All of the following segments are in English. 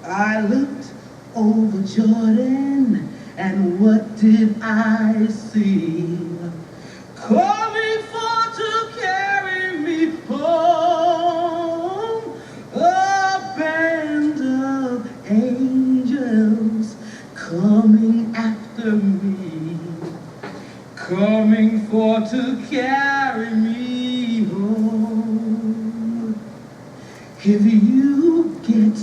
I looked over Jordan, and what did I see? Coming for to carry me home, a band of angels coming after me, coming for to carry me home. If you get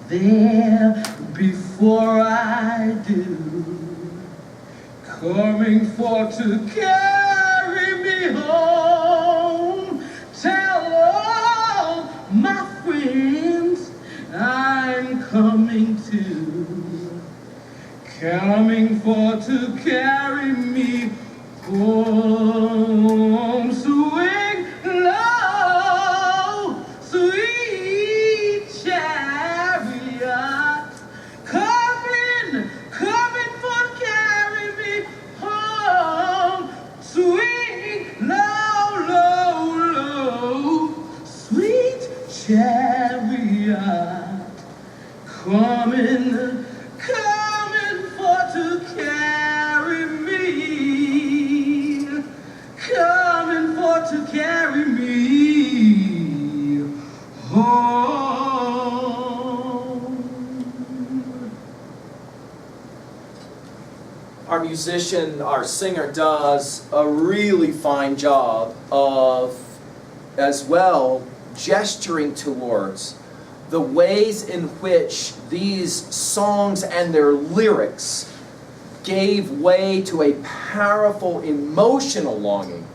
there before I do, coming for to carry me home, tell all my friends I'm coming too, coming for to carry me home. Swing low, sweet chariot, coming for to carry me home. Swing low, low, low, sweet chariot, coming for to carry me, coming for to carry me home. Our musician, our singer, does a really fine job of, as well, gesturing towards the ways in which these songs and their lyrics gave way to a powerful emotional longing.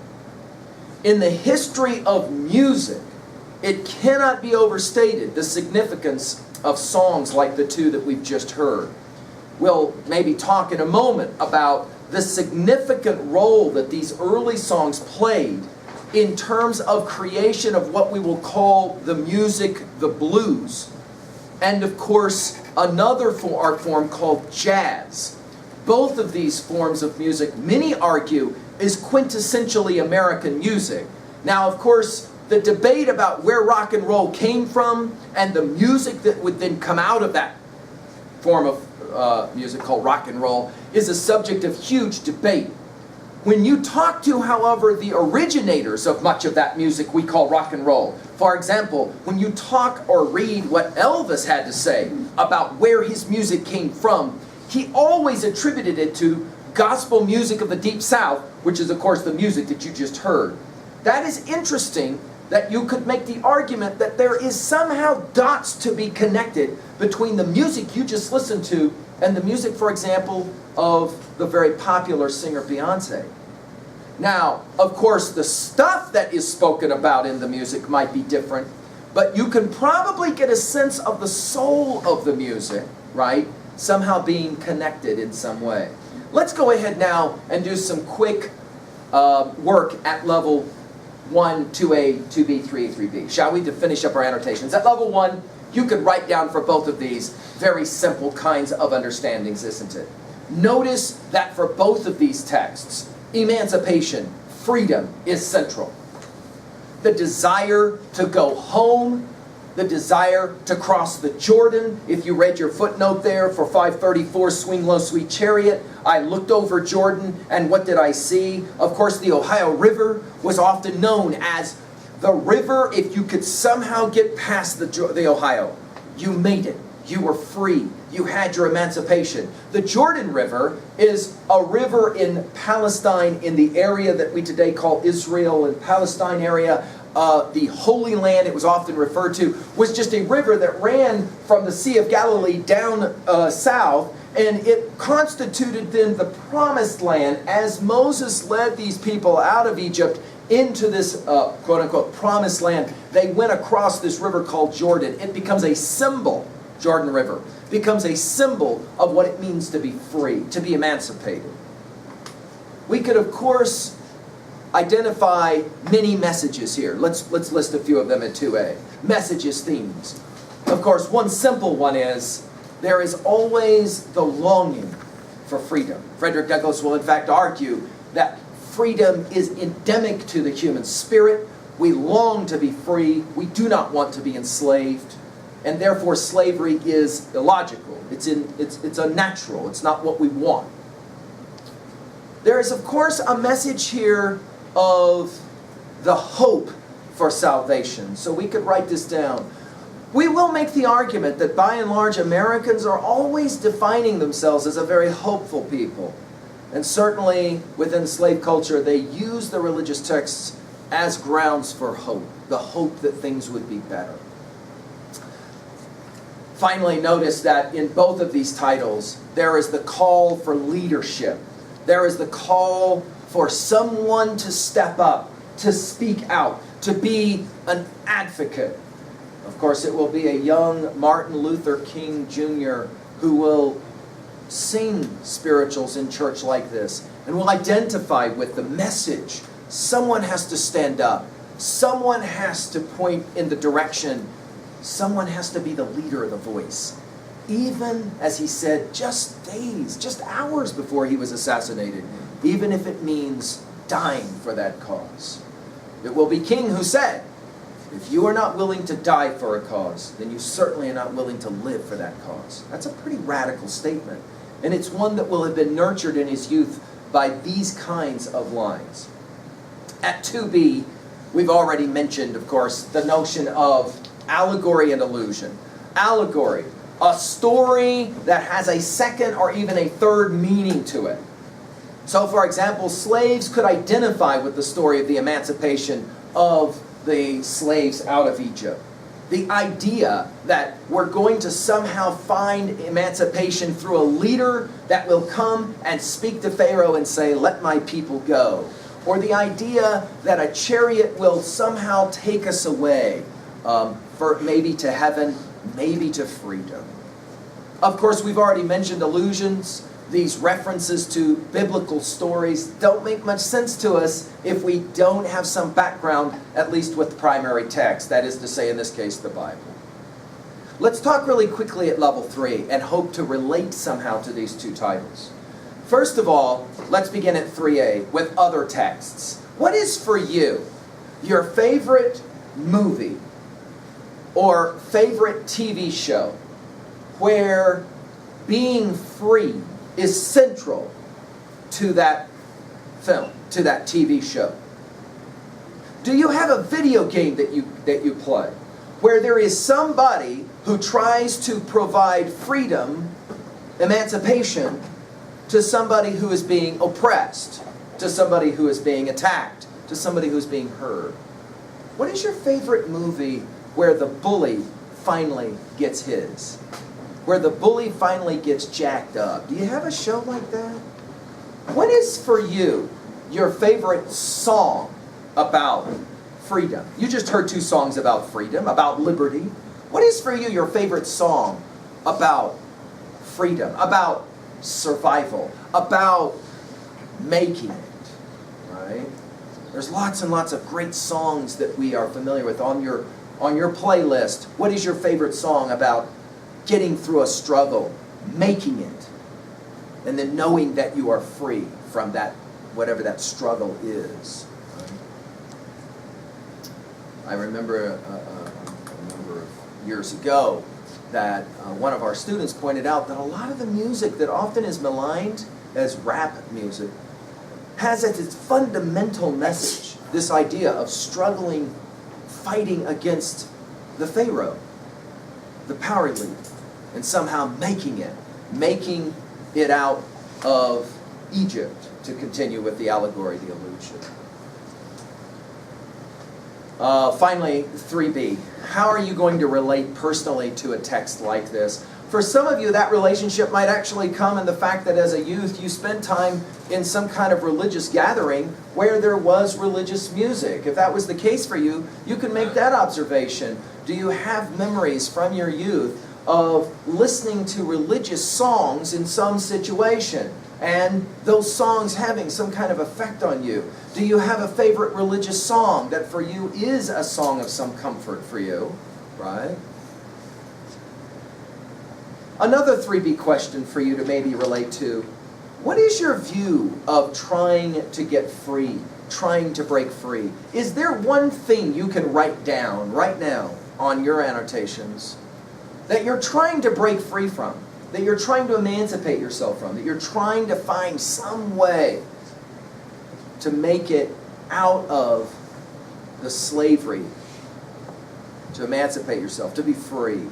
In the history of music, it cannot be overstated the significance of songs like the two that we've just heard. We'll maybe talk in a moment about the significant role that these early songs played in terms of creation of what we will call the music, the blues. And of course, another art form called jazz. Both of these forms of music, many argue, is quintessentially American music. Now, of course, the debate about where rock and roll came from and the music that would then come out of that form of music called rock and roll is a subject of huge debate. When you talk to, however, the originators of much of that music we call rock and roll, for example, when you talk or read what Elvis had to say about where his music came from, he always attributed it to gospel music of the Deep South, which is, of course, the music that you just heard. That is interesting that you could make the argument that there is somehow dots to be connected between the music you just listened to and the music, for example, of the very popular singer Beyonce. Now, of course, the stuff that is spoken about in the music might be different, but you can probably get a sense of the soul of the music, right? Somehow being connected in some way. Let's go ahead now and do some quick work at level 1, 2A, 2B, 3A, 3B. Shall we, to finish up our annotations? At level 1, you could write down for both of these very simple kinds of understandings, isn't it? Notice that for both of these texts, emancipation, freedom is central. The desire to go home, the desire to cross the Jordan. If you read your footnote there for 534, swing low, sweet chariot, I looked over Jordan, and what did I see? Of course, the Ohio River was often known as the river. If you could somehow get past the Ohio, you made it. You were free. You had your emancipation. The Jordan River is a river in Palestine, in the area that we today call Israel and Palestine area. The Holy Land, it was often referred to, was just a river that ran from the Sea of Galilee down south, and it constituted then the Promised Land as Moses led these people out of Egypt into this quote-unquote Promised Land. They went across this river called Jordan. It becomes a symbol, Jordan River, becomes a symbol of what it means to be free, to be emancipated. We could, of course, identify many messages here. Let's list a few of them in 2A. Messages, themes. Of course, one simple one is, there is always the longing for freedom. Frederick Douglass will in fact argue that freedom is endemic to the human spirit. We long to be free. We do not want to be enslaved. and therefore slavery is illogical. It's unnatural. It's not what we want. There is, of course, a message here of the hope for salvation. So we could write this down. We will make the argument that by and large Americans are always defining themselves as a very hopeful people. And certainly within slave culture they use the religious texts as grounds for hope. The hope that things would be better. Finally, notice that in both of these titles there is the call for leadership. There is the call for someone to step up, to speak out, to be an advocate. Of course, it will be a young Martin Luther King Jr. who will sing spirituals in church like this and will identify with the message. Someone has to stand up. Someone has to point in the direction. Someone has to be the leader of the voice. Even, as he said, just days, just hours before he was assassinated, even if it means dying for that cause. It will be King who said, if you are not willing to die for a cause, then you certainly are not willing to live for that cause. That's a pretty radical statement. And it's one that will have been nurtured in his youth by these kinds of lines. At 2b, we've already mentioned, of course, the notion of allegory and allusion. Allegory, a story that has a second or even a third meaning to it. So, for example, slaves could identify with the story of the emancipation of the slaves out of Egypt. The idea that we're going to somehow find emancipation through a leader that will come and speak to Pharaoh and say, let my people go. Or the idea that a chariot will somehow take us away, for maybe to heaven, maybe to freedom. Of course, we've already mentioned allusions. These references to biblical stories don't make much sense to us if we don't have some background, at least with the primary text, that is to say, in this case, the Bible. Let's talk really quickly at level 3 and hope to relate somehow to these two titles. First of all, let's begin at 3a with other texts. What is for you your favorite movie or favorite TV show where being free is central to that film, to that TV show? Do you have a video game that you play where there is somebody who tries to provide freedom, emancipation, to somebody who is being oppressed, to somebody who is being attacked, to somebody who is being hurt? What is your favorite movie where the bully finally gets his? Where the bully finally gets jacked up? Do you have a show like that? What is for you your favorite song about freedom? You just heard two songs about freedom, about liberty. What is for you your favorite song about freedom, about survival, about making it? Right? There's lots and lots of great songs that we are familiar with on your playlist. What is your favorite song about getting through a struggle, making it, and then knowing that you are free from that, whatever that struggle is? I remember a number of years ago that one of our students pointed out that a lot of the music that often is maligned as rap music has as its fundamental message this idea of struggling, fighting against the Pharaoh, the power elite, and somehow making it out of Egypt, to continue with the allegory, the allusion. Finally, 3b. How are you going to relate personally to a text like this? For some of you, that relationship might actually come in the fact that as a youth, you spent time in some kind of religious gathering where there was religious music. If that was the case for you, you can make that observation. Do you have memories from your youth of listening to religious songs in some situation, and those songs having some kind of effect on you? Do you have a favorite religious song that for you is a song of some comfort for you? Right? Another 3b question for you to maybe relate to: what is your view of trying to get free, trying to break free? Is there one thing you can write down right now on your annotations that you're trying to break free from, that you're trying to emancipate yourself from, that you're trying to find some way to make it out of the slavery, to emancipate yourself, to be free.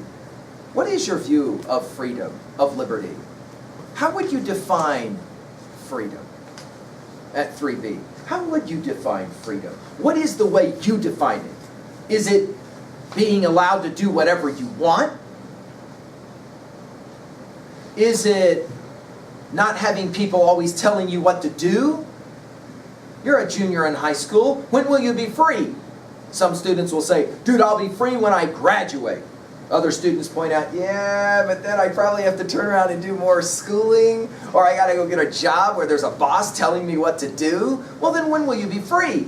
What is your view of freedom, of liberty? How would you define freedom at 3B? How would you define freedom? What is the way you define it? Is it being allowed to do whatever you want? Is it not having people always telling you what to do? You're a junior in high school. When will you be free? Some students will say, dude, I'll be free when I graduate. Other students point out, yeah, but then I probably have to turn around and do more schooling, or I gotta go get a job where there's a boss telling me what to do. Well, then when will you be free?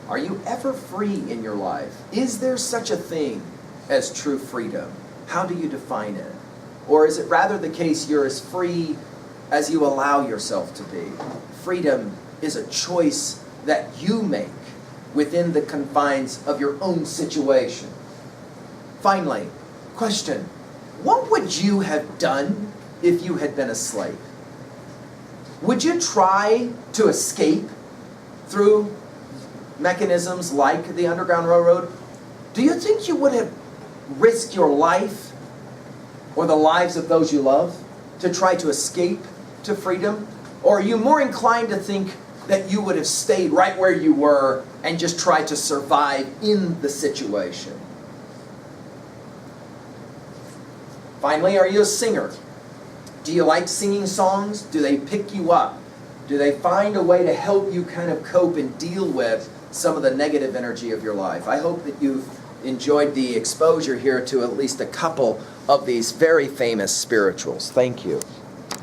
Are you ever free in your life? Is there such a thing as true freedom? How do you define it? Or is it rather the case you're as free as you allow yourself to be? Freedom is a choice that you make within the confines of your own situation. Finally, question, what would you have done if you had been a slave? Would you try to escape through mechanisms like the Underground Railroad? Do you think you would have risked your life or the lives of those you love to try to escape to freedom? Or are you more inclined to think that you would have stayed right where you were and just tried to survive in the situation? Finally, are you a singer? Do you like singing songs? Do they pick you up? Do they find a way to help you kind of cope and deal with some of the negative energy of your life? I hope that you've enjoyed the exposure here to at least a couple of these very famous spirituals. Thank you.